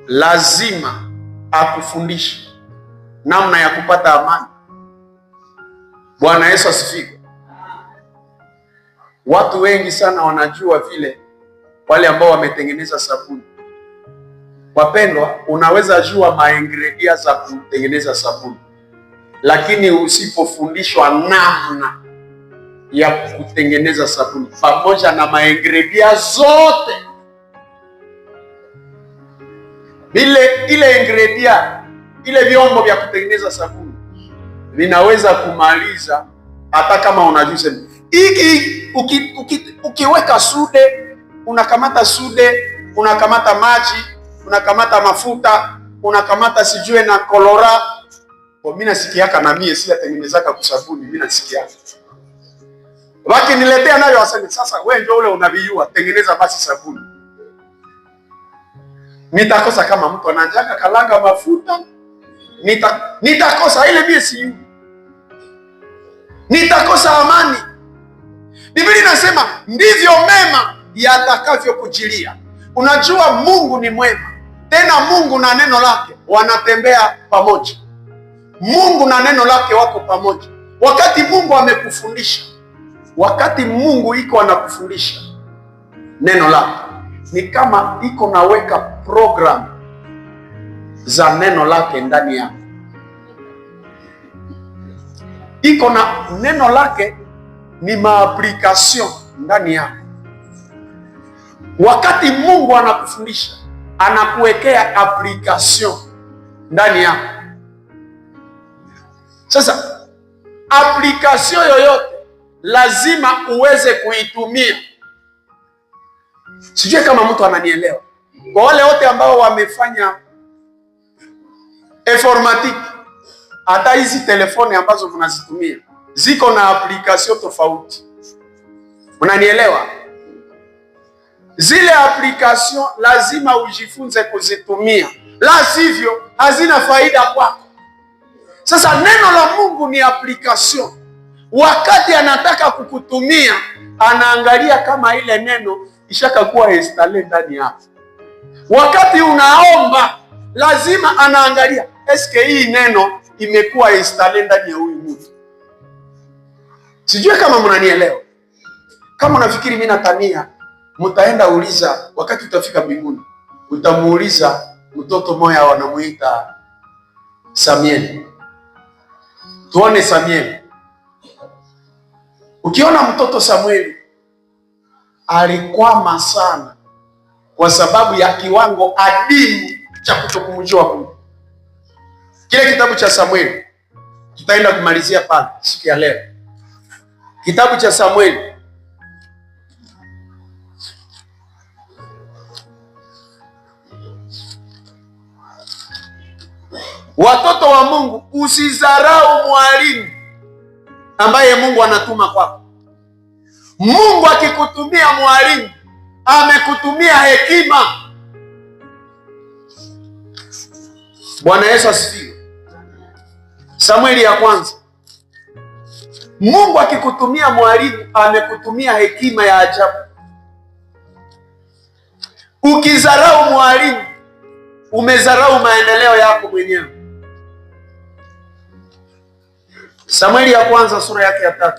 lazima akufundishe namna ya kupata amani. Bwana Yesu asifiwe. Watu wengi sana wanajua vile, wale ambao wametengeneza sabuni. Wapendwa, unaweza jua maingredia za kutengeneza sabuni, lakini usipofundishwa namna ya kutengeneza sabuni pamoja na maingredia zote, ile ingredia, ile vyombo vya kutengeneza sabuni vinaweza kumaliza hata kama unajua hiki. Ukiweka sude, unakamata sude, unakamata maji, unakamata mafuta, unakamata sijue na kolora. Mimi nasikiaka na mie si atengenezaka kusabuni, mimi nasikiaka. Wakiniletea nayo waseme sasa wewe ndio ule unavijua, tengeneza basi sabuni. Nitakosa kama mtu anajaka kalanga mafuta, nitakosa ile mie si. Nitakosa amani. Biblia inasema ndivyo mema yatakavyokujilia. Unajua Mungu ni mwema. Tena Mungu na neno lake wanatembea pamoja. Mungu na neno lake wako pamoja. Wakati Mungu amekufundisha, wakati Mungu iko anakufundisha neno lake, ni kama iko naweka program za neno lake ndani yako. Iko na neno lake ni maapplication ndani yako. Wakati Mungu anakufundisha, anakuwekea application ndani yako. Sasa application yoyote lazima uweze kuitumia. Sijui kama mtu ananielewa. Kwa wale wote ambao wamefanya informatique, hata hizi telefoni ambazo mnazitumia ziko na application tofauti. Unanielewa? Zile application lazima ujifunze kuzitumia, la sivyo hazina faida kwako. Sasa neno la Mungu ni application. Wakati anataka kukutumia, anaangalia kama ile neno ishakakuwa installe ndani yako. Wakati unaomba, lazima anaangalia eske hii neno imekuwa installe ndani ya huyu mtu. Sijui kama mnanielewa. Kama unafikiri mimi natania, mtaenda uliza wakati utafika mbinguni. Utamuuliza mtoto moya wanamuita Samuel. Tuone Samuel. Ukiona mtoto Samueli alikwama sana kwa sababu ya kiwango adimu cha kutokumjua Mungu. Kile kitabu cha Samueli tutaenda kumalizia pale siku ya leo. Kitabu cha Samueli watoto wa Mungu, usizarau mwalimu ambaye Mungu anatuma kwako. Mungu akikutumia mwalimu, amekutumia hekima. Bwana Yesu asifiwe. Samueli ya kwanza. Mungu akikutumia mwalimu, amekutumia hekima ya ajabu. Ukizarau mwalimu, umezarau maendeleo yako mwenyewe. Samueli ya kwanza sura yake ya 3.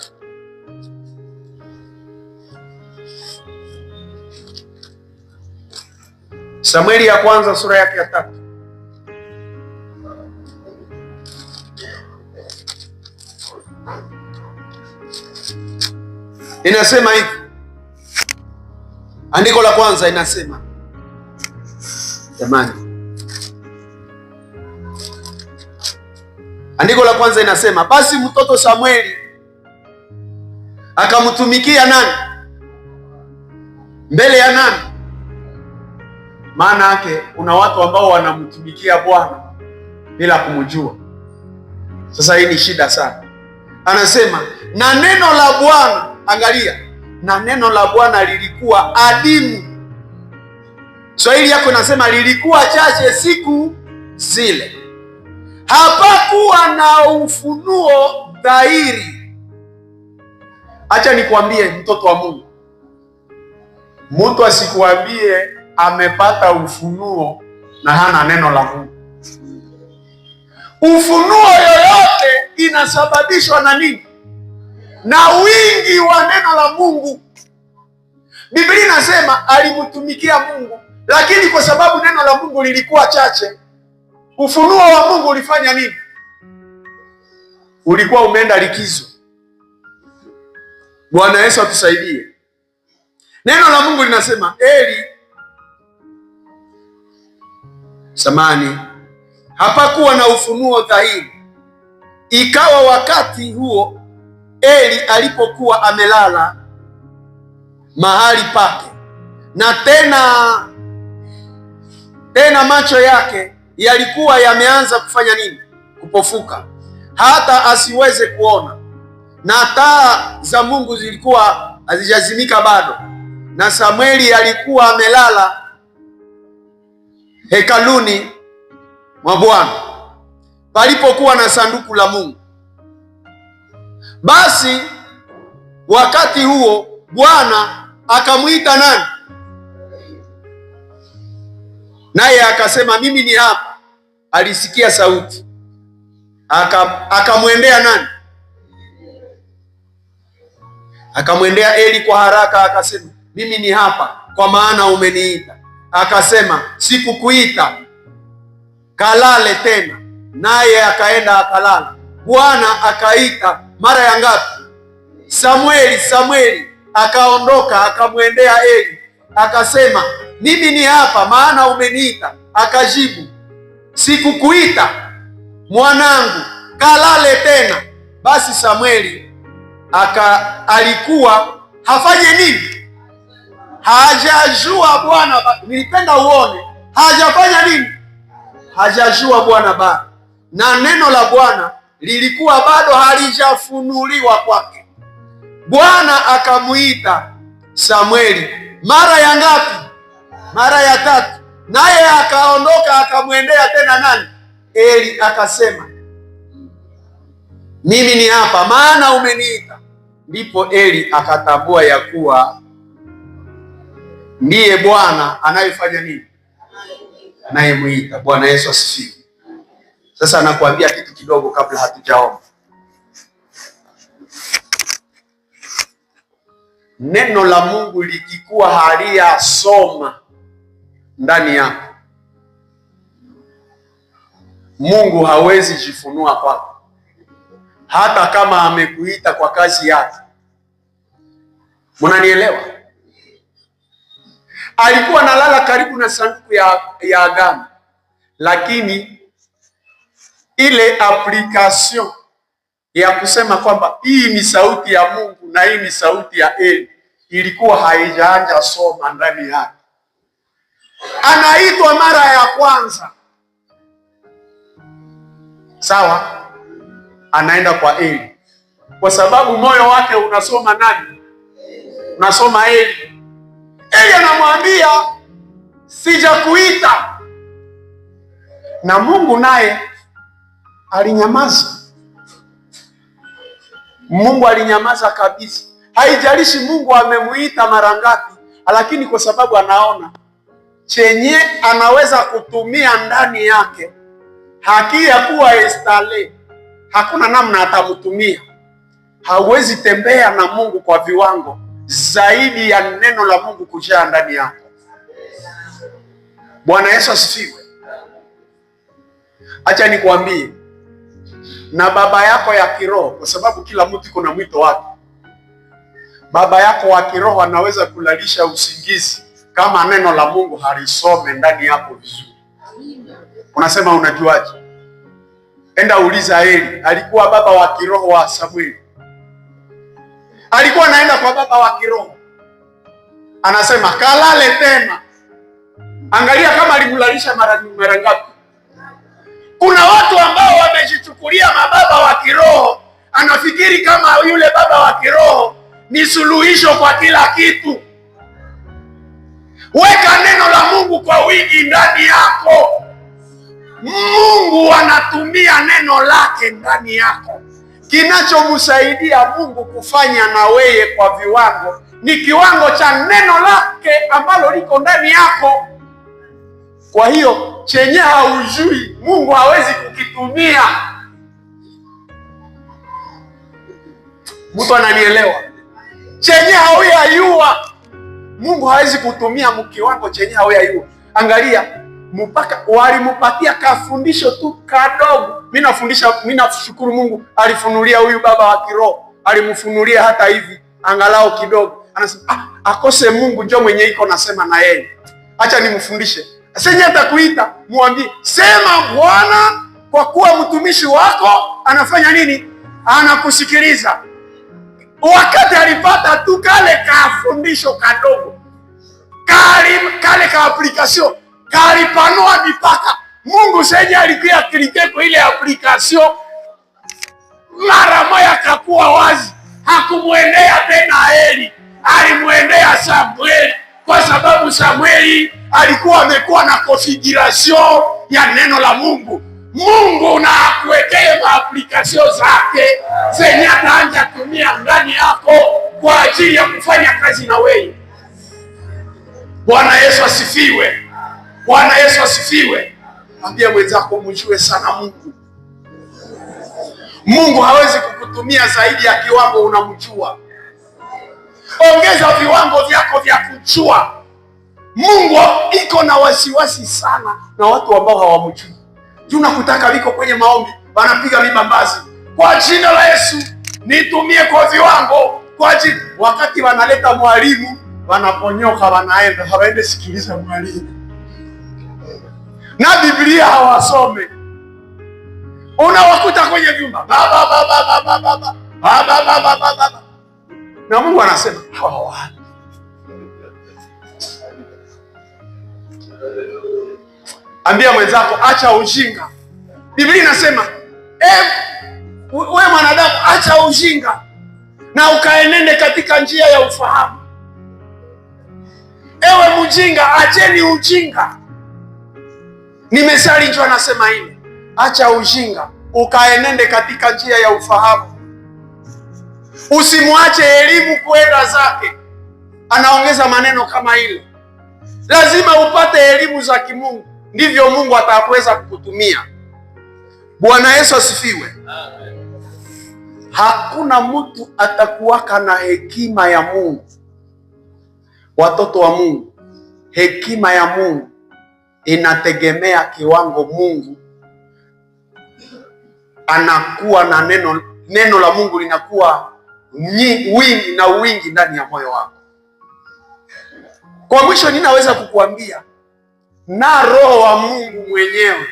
Samueli ya kwanza sura yake ya 3. Inasema hivi. Andiko la kwanza inasema, jamani, andiko la kwanza inasema, basi mtoto Samueli akamtumikia nani? Mbele ya nani? Maana yake kuna watu ambao wanamtumikia Bwana bila kumjua. Sasa hii ni shida sana. Anasema na neno la Bwana, angalia, na neno la Bwana lilikuwa adimu. Swahili yako inasema lilikuwa chache siku zile. Hapakuwa na ufunuo dhahiri. Acha nikwambie mtoto wa Mungu, mtu asikuambie amepata ufunuo na hana neno la Mungu. Ufunuo yoyote inasababishwa na nini? Na wingi wa neno la Mungu. Biblia inasema alimtumikia Mungu, lakini kwa sababu neno la Mungu lilikuwa chache, ufunuo wa Mungu ulifanya nini? Ulikuwa umeenda likizo. Bwana Yesu atusaidie. Neno la Mungu linasema hapakuwa na ufunuo dhahiri. Ikawa wakati huo Eli alipokuwa amelala mahali pake, na tena macho yake yalikuwa yameanza kufanya nini? Kupofuka, hata asiweze kuona, na taa za Mungu zilikuwa hazijazimika bado, na Samueli alikuwa amelala hekaluni mwa Bwana palipokuwa na sanduku la Mungu. Basi wakati huo Bwana akamwita nani? Naye akasema, mimi ni hapa. Alisikia sauti, akamwendea nani? Akamwendea Eli kwa haraka, akasema, mimi ni hapa, kwa maana umeniita. Akasema, sikukuita, kalale tena. Naye akaenda akalala. Bwana akaita mara ya ngapi? Samueli, Samueli. Akaondoka akamwendea Eli akasema, mimi ni hapa, maana umeniita. Akajibu, sikukuita mwanangu, kalale tena. Basi Samueli alikuwa hafanye nini? Hajajua Bwana. Nilipenda uone, hajafanya nini? Hajajua Bwana bado, na neno la Bwana lilikuwa bado halijafunuliwa kwake. Bwana akamuita Samueli mara ya ngapi? Mara ya tatu. Naye akaondoka akamwendea tena nani? Eli. Akasema, mimi ni hapa, maana umeniita. Ndipo Eli akatambua ya kuwa ndiye Bwana anayefanya nini? Anayemuita. Bwana Yesu asifiwe. Sasa nakuambia kitu kidogo kabla hatujaomba. Neno la Mungu likikuwa haliyasoma ndani yako, Mungu hawezi jifunua kwako, hata kama amekuita kwa kazi yake. Mnanielewa? Alikuwa analala karibu na sanduku ya agano, lakini ile application ya kusema kwamba hii ni sauti ya Mungu na hii ni sauti ya Eli ilikuwa haijaanja soma ndani yake. Anaitwa mara ya kwanza, sawa, anaenda kwa Eli kwa sababu moyo wake unasoma nani? Unasoma Eli. Eli anamwambia sijakuita, na Mungu naye alinyamaza. Mungu alinyamaza kabisa. Haijalishi Mungu amemuita mara ngapi, lakini kwa sababu anaona chenye anaweza kutumia ndani yake hakia kuwa estale, hakuna namna atamtumia. Hauwezi tembea na Mungu kwa viwango zaidi ya neno la Mungu kujaa ndani yako. Bwana Yesu asifiwe. Acha nikwambie, na baba yako ya kiroho, kwa sababu kila mtu kuna mwito wake. Baba yako wa kiroho anaweza kulalisha usingizi kama neno la Mungu halisome ndani yako vizuri. Unasema unajuaje? Enda uliza Eli, alikuwa baba wa kiroho wa Samueli. Alikuwa anaenda kwa baba wa kiroho, anasema kalale tena. Angalia kama alimlalisha mara ngapi. Kuna watu ambao wamejichukulia mababa wa kiroho, anafikiri kama yule baba wa kiroho ni suluhisho kwa kila kitu. Weka neno la Mungu kwa wingi ndani yako. Mungu anatumia neno lake ndani yako. Kinachomsaidia Mungu kufanya na wewe kwa viwango ni kiwango cha neno lake ambalo liko ndani yako. Kwa hiyo chenye haujui Mungu hawezi kukitumia. Mtu ananielewa? Chenye hauyajua Mungu hawezi kutumia mkiwango chenye hauyajua. Angalia, mpaka walimpatia kafundisho tu kadogo. Mimi nashukuru Mungu alifunulia huyu baba wa kiroho, alimfunulia hata hivi angalau kidogo. Anasema akose Mungu njoo mwenye iko nasema na yeye. Acha nimfundishe. Senye atakuita muambie, sema Bwana, kwa kuwa mtumishi wako anafanya nini? Anakusikiliza. Wakati alipata tu kale kafundisho kadogo, kale ka application kalipanua mipaka. Mungu senye alikuwa klike kwa ile application, mara moja kakuwa wazi. Hakumwendea tena Eli, alimwendea Samueli, kwa sababu Samueli alikuwa amekuwa na configuration ya neno la Mungu. Mungu na akuwekee maaplikasio zake zenye ataanza kutumia ndani yako kwa ajili ya kufanya kazi na wewe. Bwana Yesu asifiwe. Bwana Yesu asifiwe. Ambia mwenzako mjue sana Mungu. Mungu hawezi kukutumia zaidi ya kiwango unamjua. Ongeza viwango vyako vya kujua. Mungu iko na wasiwasi sana na watu ambao hawamjui. Tunakutaka liko kwenye maombi, wanapiga mibambazi. Kwa jina la Yesu, nitumie kwa viwango. Kwa jina, wakati wanaleta mwalimu, wanaponyoka wanaenda, hawaende sikiliza mwalimu. Na Biblia hawasome. Unawakuta kwenye vyumba. Baba. Na Mungu anasema, hawa. Ambia mwenzako acha ujinga. Biblia inasema wewe mwanadamu, acha ujinga na ukaenende katika njia ya ufahamu. Ewe mjinga, acheni ujinga. Ni Methali ndio anasema hivi, acha ujinga ukaenende katika njia ya ufahamu. Usimwache elimu kwenda zake. Anaongeza maneno kama ile, lazima upate elimu za kimungu, ndivyo Mungu ataweza kukutumia. Bwana Yesu asifiwe. Amen. Hakuna mtu atakuwaka na hekima ya Mungu. Watoto wa Mungu, hekima ya Mungu inategemea kiwango Mungu anakuwa na neno la Mungu linakuwa wingi ndani ya moyo wako. Kwa mwisho ninaweza kukuambia, na Roho wa Mungu mwenyewe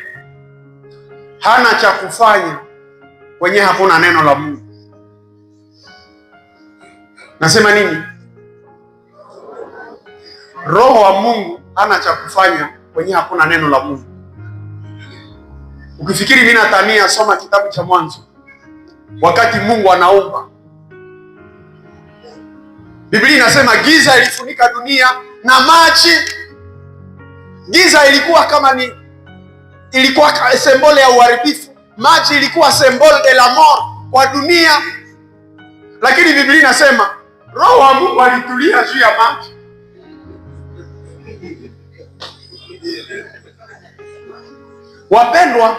hana cha kufanya kwenye hakuna neno la Mungu. Nasema nini? Roho wa Mungu hana cha kufanya kwenye hakuna neno la Mungu. Ukifikiri mimi natania, soma kitabu cha Mwanzo. Wakati Mungu anaumba, Biblia inasema giza ilifunika dunia na maji. Giza ilikuwa kama ilikuwa symbol ya uharibifu. Maji ilikuwa symbol de la mort kwa dunia. Lakini Biblia inasema Roho wa Mungu alitulia juu ya maji. Wapendwa,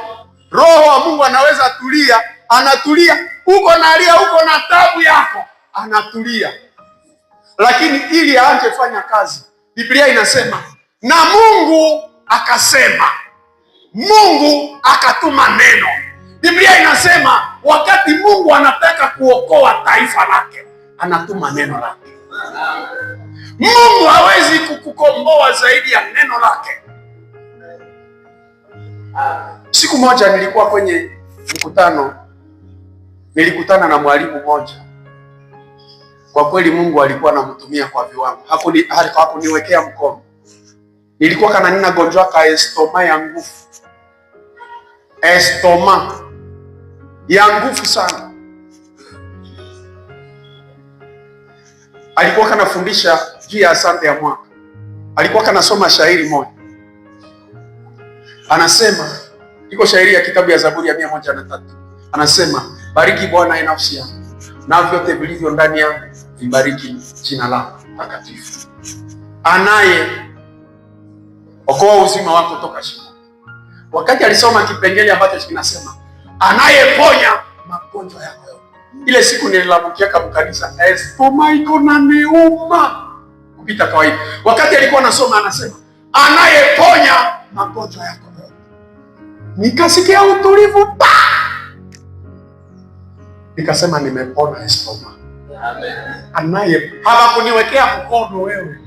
Roho wa Mungu anaweza tulia, anatulia. Uko nalia, uko na tabu yako, anatulia. Lakini ili aanze fanya kazi, Biblia inasema na Mungu akasema, Mungu akatuma neno. Biblia inasema wakati Mungu anataka kuokoa taifa lake, anatuma neno lake. Mungu hawezi kukukomboa zaidi ya neno lake. Siku moja nilikuwa kwenye mkutano, nilikutana na mwalimu mmoja. Kwa kweli Mungu alikuwa anamtumia kwa viwango. Hakuniwekea mkono. Nilikuwa kana nina gonjwa ka estoma ya nguvu. Estoma ya nguvu sana. Alikuwa kanafundisha juu ya asante ya mwaka. Alikuwa kanasoma shairi moja. Anasema, iko shairi ya kitabu ya Zaburi ya 103. Anasema, bariki Bwana nafsi yangu, na vyote vilivyo ndani yangu vibariki jina lako takatifu. Anaye okoa uzima wako toka shimo. Wakati alisoma kipengele ambacho kinasema anayeponya magonjwa yako yote, ile siku nililamukia kama kanisa, estoma iko na neuma kupita kawaida. Wakati alikuwa anasoma anasema anayeponya magonjwa yako yote, nikasikia utulivu pa. Nikasema nimepona estoma. Amen. Anaye hawakuniwekea mkono wewe.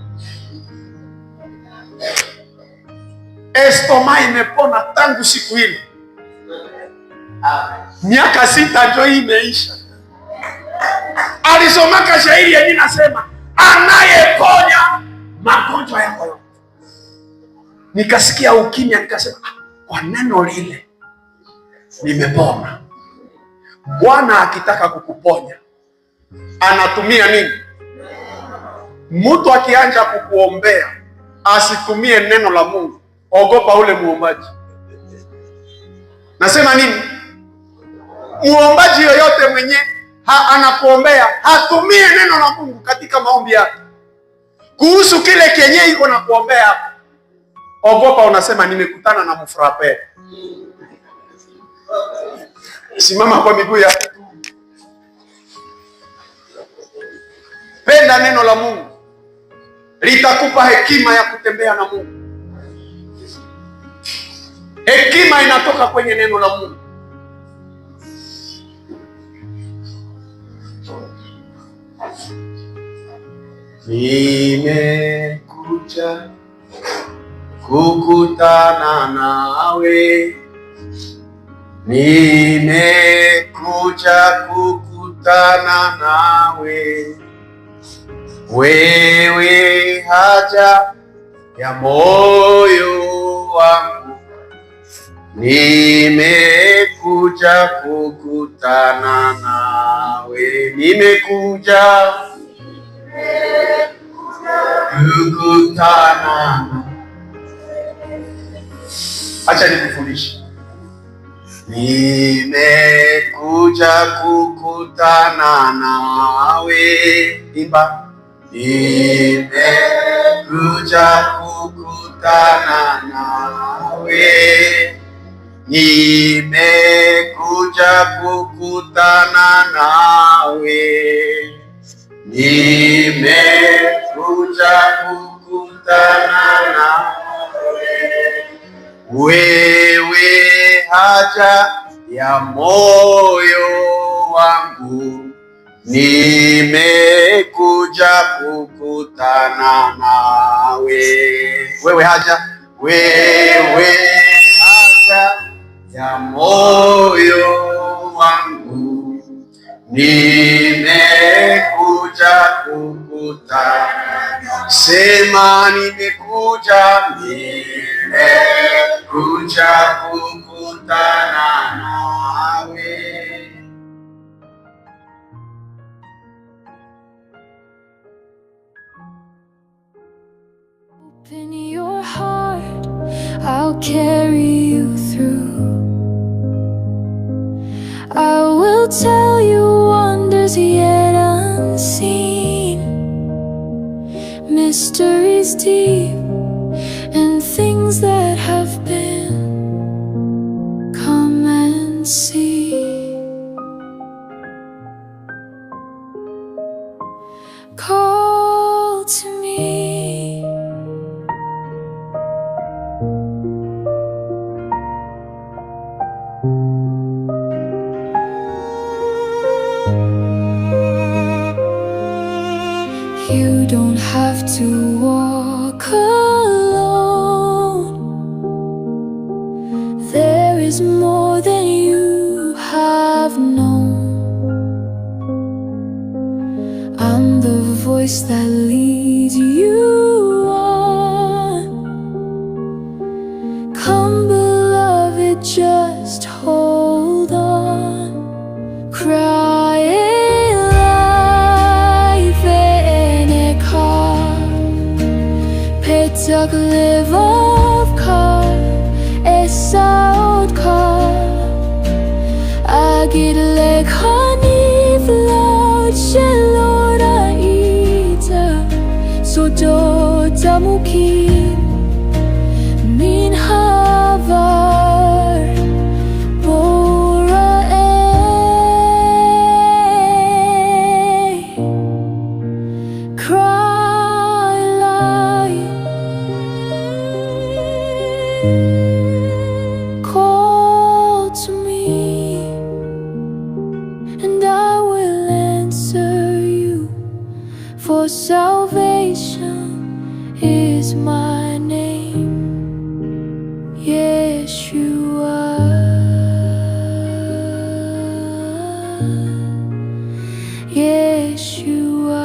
Estoma imepona tangu siku ile. Miaka 6 ndio imeisha. Alisomaka shairi yenyewe nasema anayeponya magonjwa yako yote. nikasikia ukimya, nikasema kwa neno lile nimepona. Bwana akitaka kukuponya anatumia nini? Mtu akianja kukuombea asitumie neno la Mungu, ogopa ule muombaji. Nasema nini? Muombaji yoyote mwenye anakuombea hatumie neno la Mungu katika maombi yake kuhusu kile kenye iko na kuombea, ogopa. Unasema nimekutana na mfrape. Simama kwa miguu yako. Penda neno la Mungu, litakupa hekima ya kutembea na Mungu. Hekima inatoka kwenye neno la Mungu. Nimekuja kukutana nawe, nimekuja kukutana nawe, wewe haja ya moyo wangu, nimekuja kukutana nawe, nimekuja kukutana. Acha nikufundishe. Nimekuja kukutana nawe, imba. Nimekuja kukutana nawe, nimekuja kukutana nawe, nimekuja kukutana nawe, wewe haja ya moyo wangu, nimekuja kukutana nawe. Wewe haja, wewe haja ya moyo wangu, nimekuja kukutana. Sema nimekuja, nimekuja kukutana nawe. Open your heart, I'll carry you through. I will tell you wonders yet unseen, mysteries deep, and things that have been. Come and see. Call to me. You don't have to walk alone. There is more than you have known. I'm the voice that leads you on. Come, beloved, just hold on. Cry Petag levavka, esaotka, agid lekhani vlod sheloraita, sodota mukim min havar borae. Cry light. Call to me, and I will answer you, for salvation is my name, Yeshua. Yeshua.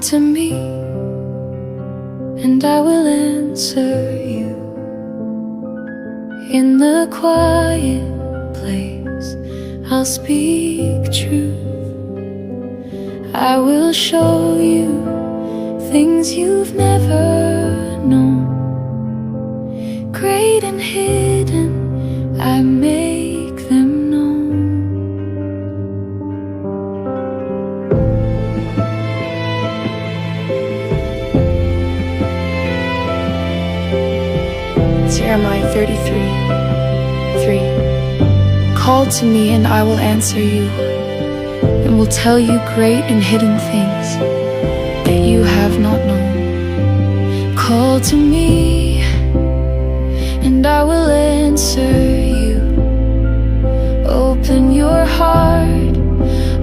to me, and I will answer you. In the quiet place, I'll speak truth. I will show you things you've never known. Great and hidden, I make them known. Jeremiah 33:3. Call to me and I will answer you, and will tell you great and hidden things that you have not known. Call to me and I will answer you. Open your heart,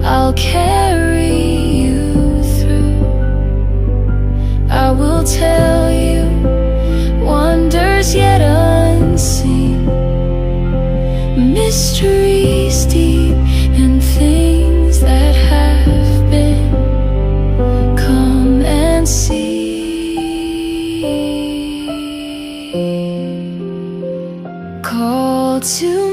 I'll carry you through. I will tell you wonders yet unseen, mysteries deep, and things that have been. Come and see. Call to